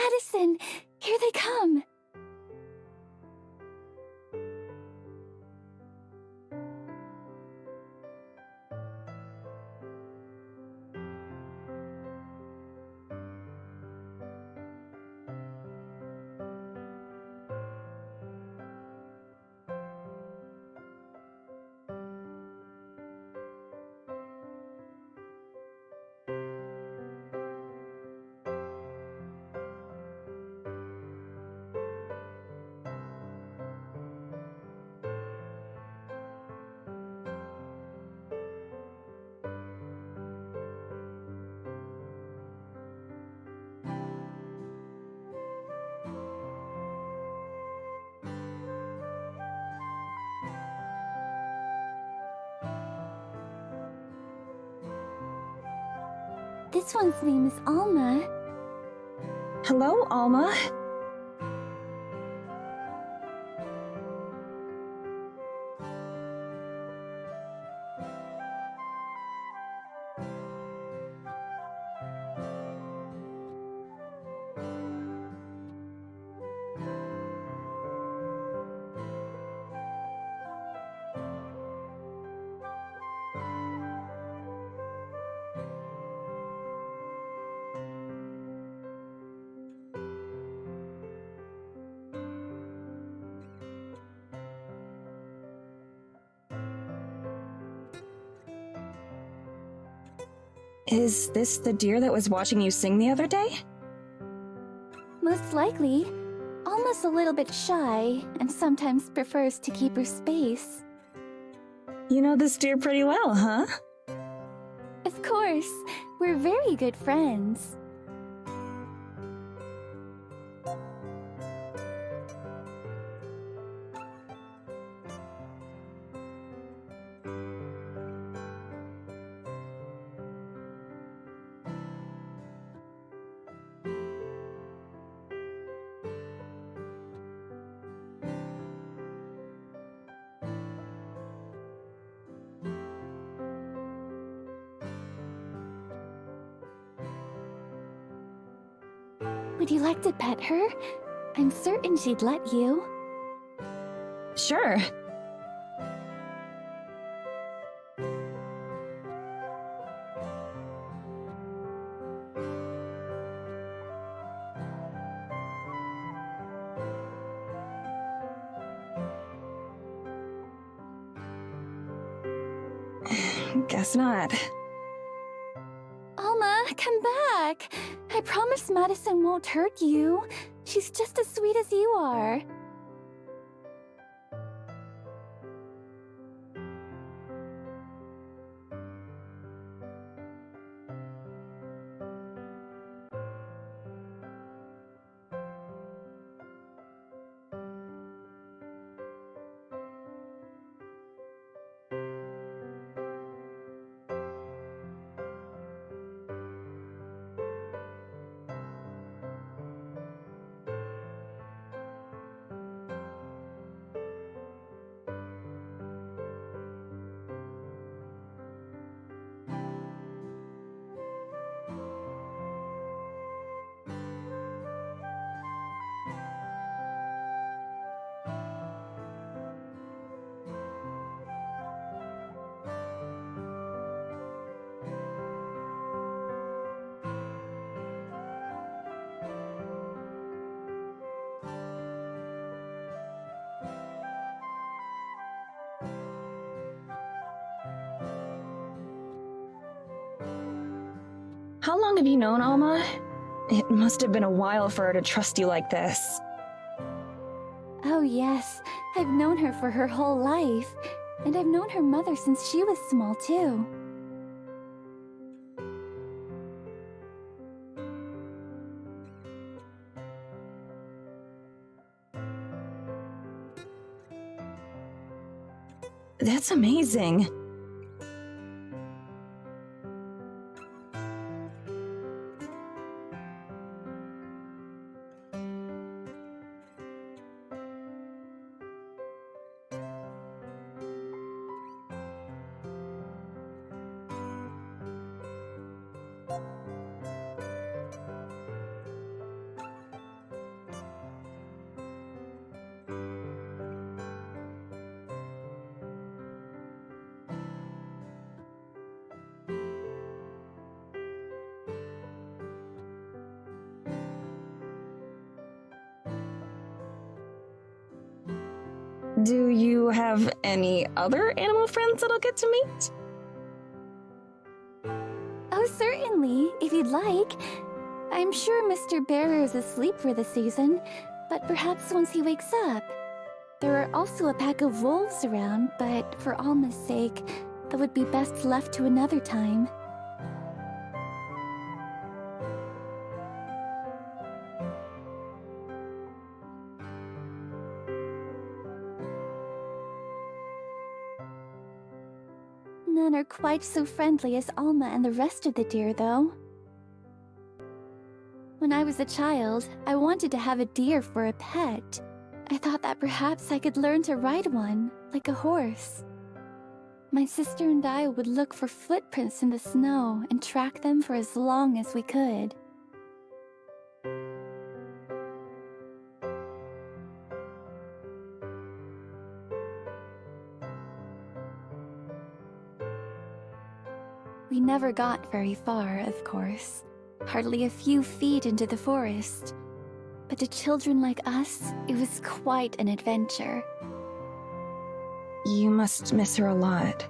Madison! Here they come! This one's name is Alma. Hello, Alma. Is this the deer that was watching you sing the other day? Most likely. Alma's a little bit shy, and sometimes prefers to keep her space. You know this deer pretty well, huh? Of course, we're very good friends. Would you like to pet her? I'm certain she'd let you. Sure. Guess not. Alma, come back! I promise Madison won't hurt you. She's just as sweet as you are. How long have you known Alma? It must have been a while for her to trust you like this. Oh yes, I've known her for her whole life. And I've known her mother since she was small too. That's amazing. Do you have any other animal friends that I'll get to meet? Oh, certainly, if you'd like. I'm sure Mr. Bearer is asleep for the season, but perhaps once he wakes up. There are also a pack of wolves around, but for Alma's sake, that would be best left to another time. None are quite so friendly as Alma and the rest of the deer, though. When I was a child, I wanted to have a deer for a pet. I thought that perhaps I could learn to ride one, like a horse. My sister and I would look for footprints in the snow and track them for as long as we could. We never got very far, of course. Hardly a few feet into the forest. But to children like us, it was quite an adventure. You must miss her a lot.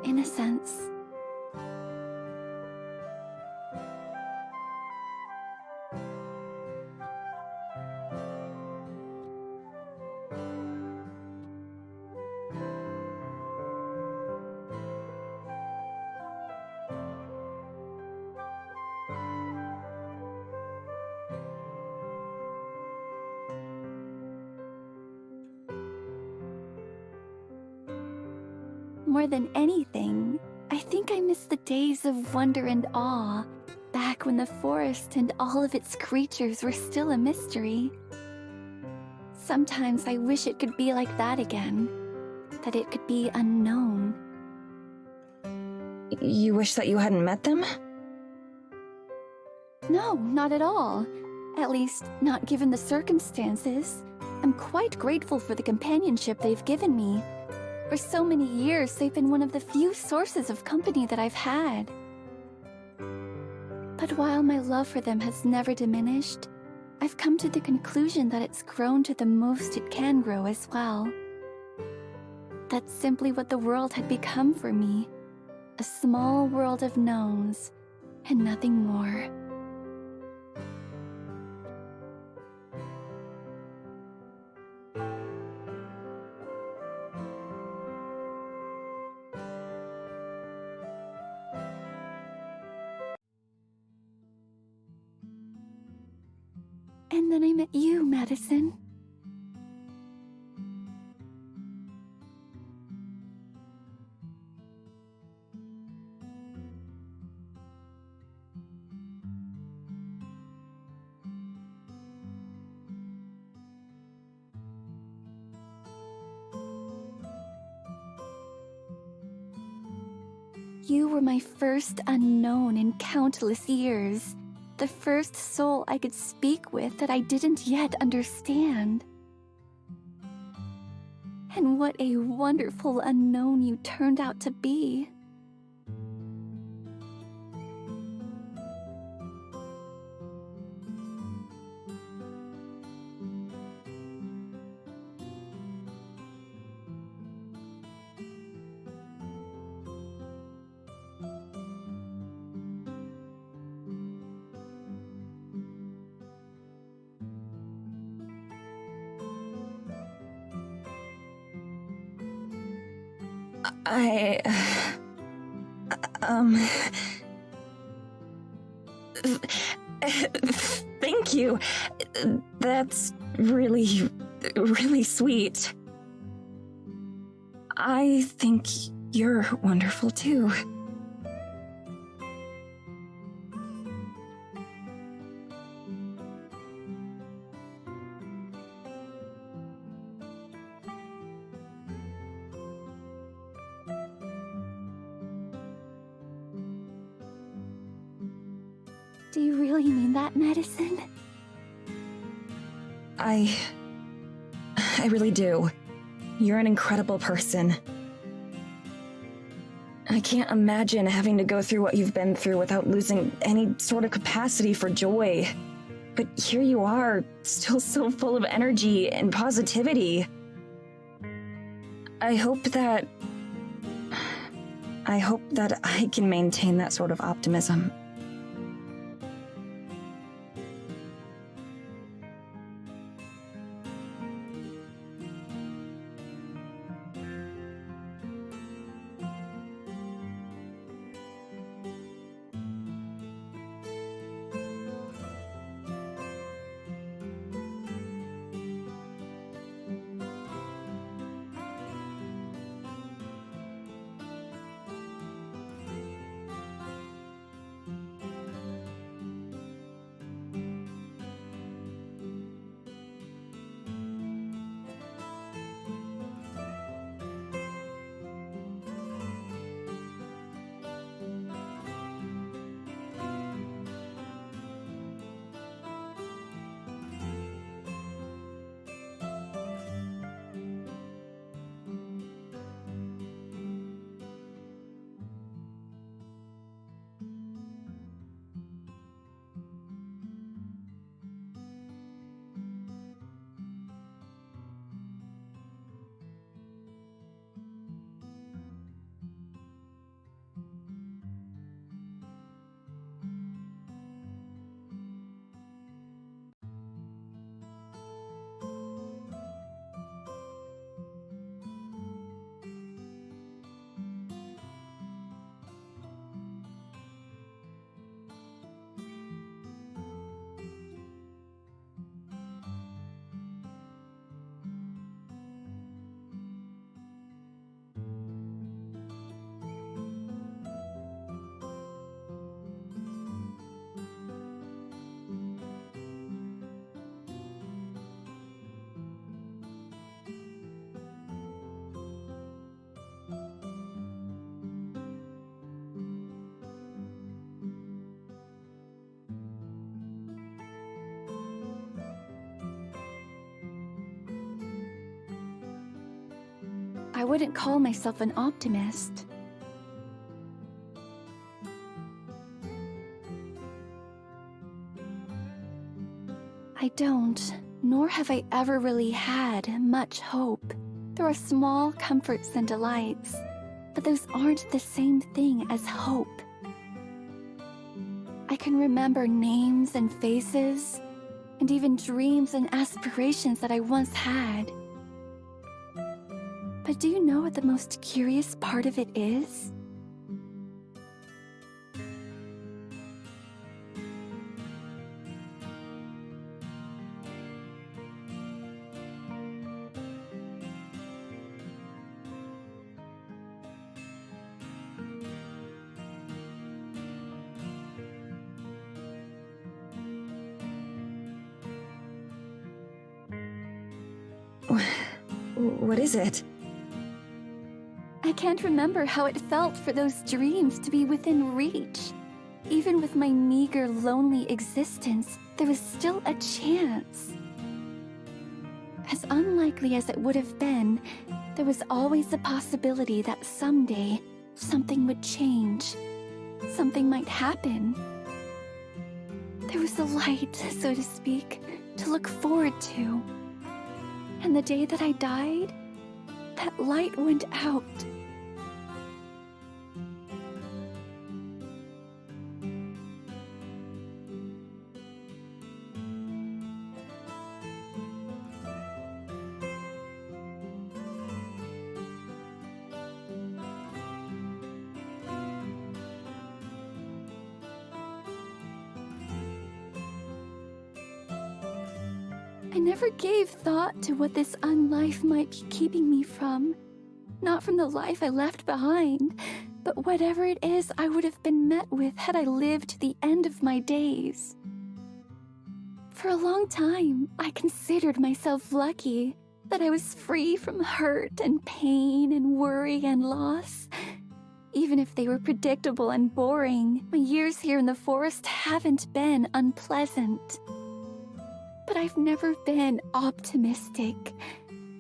In a sense. More than anything, I think I miss the days of wonder and awe, back when the forest and all of its creatures were still a mystery. Sometimes I wish it could be like that again, that it could be unknown. You wish that you hadn't met them? No, not at all. At least, not given the circumstances. I'm quite grateful for the companionship they've given me. For so many years, they've been one of the few sources of company that I've had. But while my love for them has never diminished, I've come to the conclusion that it's grown to the most it can grow as well. That's simply what the world had become for me. A small world of knowns, and nothing more. And then I met you, Madison. You were my first unknown in countless years. The first soul I could speak with that I didn't yet understand. And what a wonderful unknown you turned out to be. Thank you. That's really, really sweet. I think you're wonderful too. Do you really mean that, Madison? I really do. You're an incredible person. I can't imagine having to go through what you've been through without losing any sort of capacity for joy. But here you are, still so full of energy and positivity. I hope that I can maintain that sort of optimism. I wouldn't call myself an optimist. I don't, nor have I ever really had much hope. There are small comforts and delights, but those aren't the same thing as hope. I can remember names and faces, and even dreams and aspirations that I once had. But do you know what the most curious part of it is? What is it? I can't remember how it felt for those dreams to be within reach. Even with my meager, lonely existence, there was still a chance. As unlikely as it would have been, there was always a possibility that someday something would change. Something might happen. There was a light, so to speak, to look forward to. And the day that I died, that light went out. I never gave thought to what this unlife might be keeping me from. Not from the life I left behind, but whatever it is I would have been met with had I lived to the end of my days. For a long time, I considered myself lucky that I was free from hurt and pain and worry and loss. Even if they were predictable and boring, my years here in the forest haven't been unpleasant. But I've never been optimistic.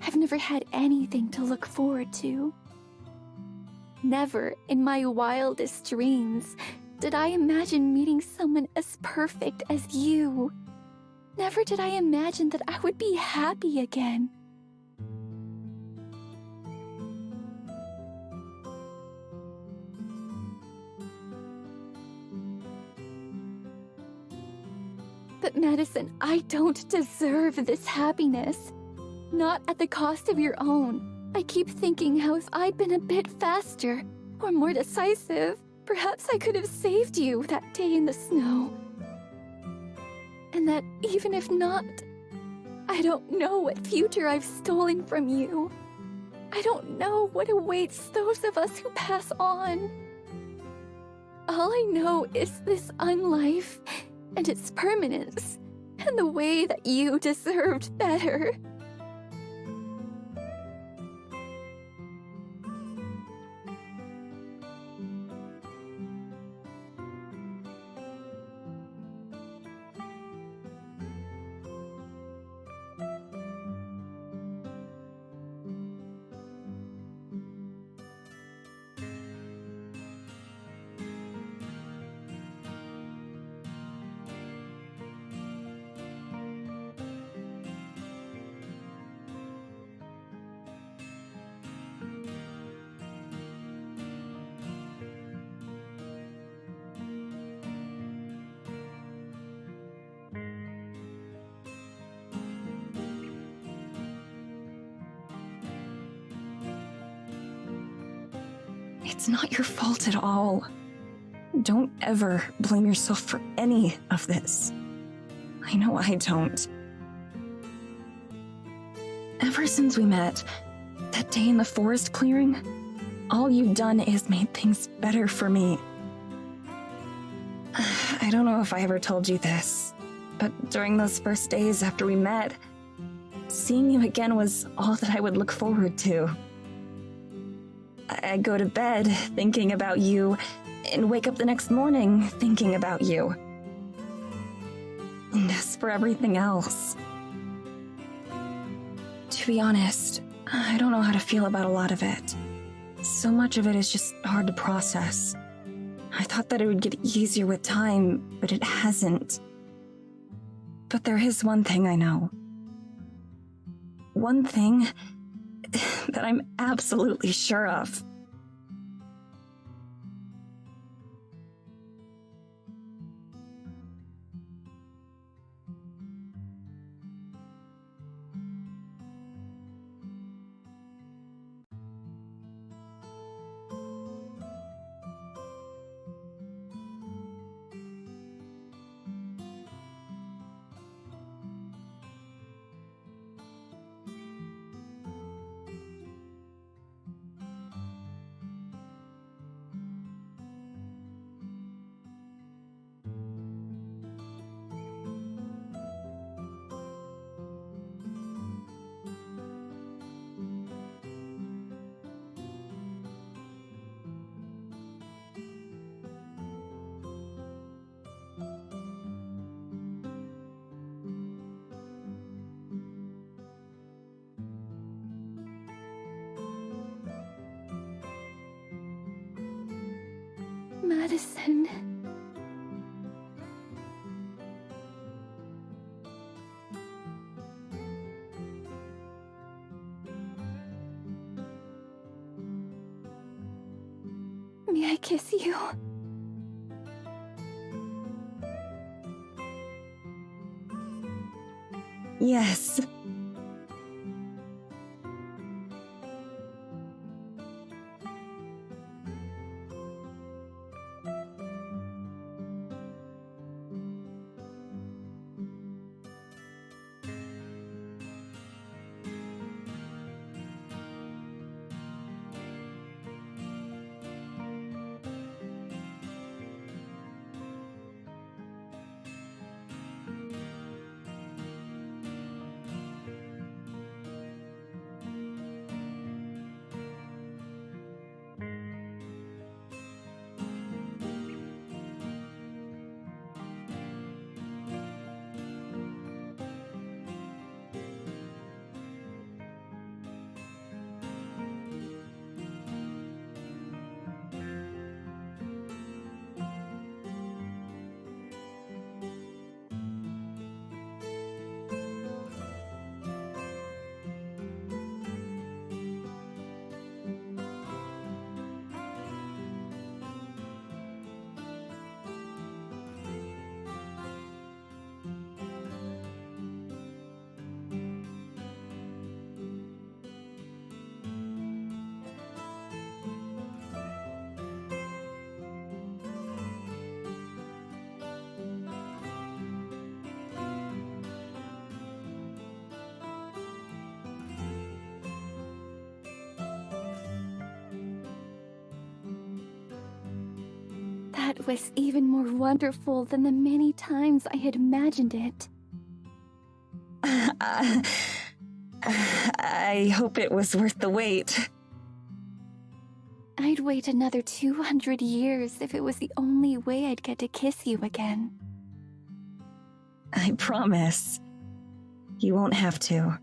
I've I've never had anything to look forward to. Never in my wildest dreams did I imagine meeting someone as perfect as you. Never did I imagine that I would be happy again. But Madison, I don't deserve this happiness. Not at the cost of your own. I keep thinking how if I'd been a bit faster, or more decisive, perhaps I could have saved you that day in the snow. And that even if not, I don't know what future I've stolen from you. I don't know what awaits those of us who pass on. All I know is this unlife and its permanence, and the way that you deserved better. It's not your fault at all. Don't ever blame yourself for any of this. I know I don't. Ever since we met, that day in the forest clearing, all you've done is made things better for me. I don't know if I ever told you this, but during those first days after we met, seeing you again was all that I would look forward to. I'd go to bed thinking about you, and wake up the next morning thinking about you. And as for everything else, to be honest, I don't know how to feel about a lot of it. So much of it is just hard to process. I thought that it would get easier with time, but it hasn't. But there is one thing I know. One thing that I'm absolutely sure of. Madison. May I kiss you? Yes. It was even more wonderful than the many times I had imagined it. I hope it was worth the wait. I'd wait another 200 years if it was the only way I'd get to kiss you again. I promise. You won't have to.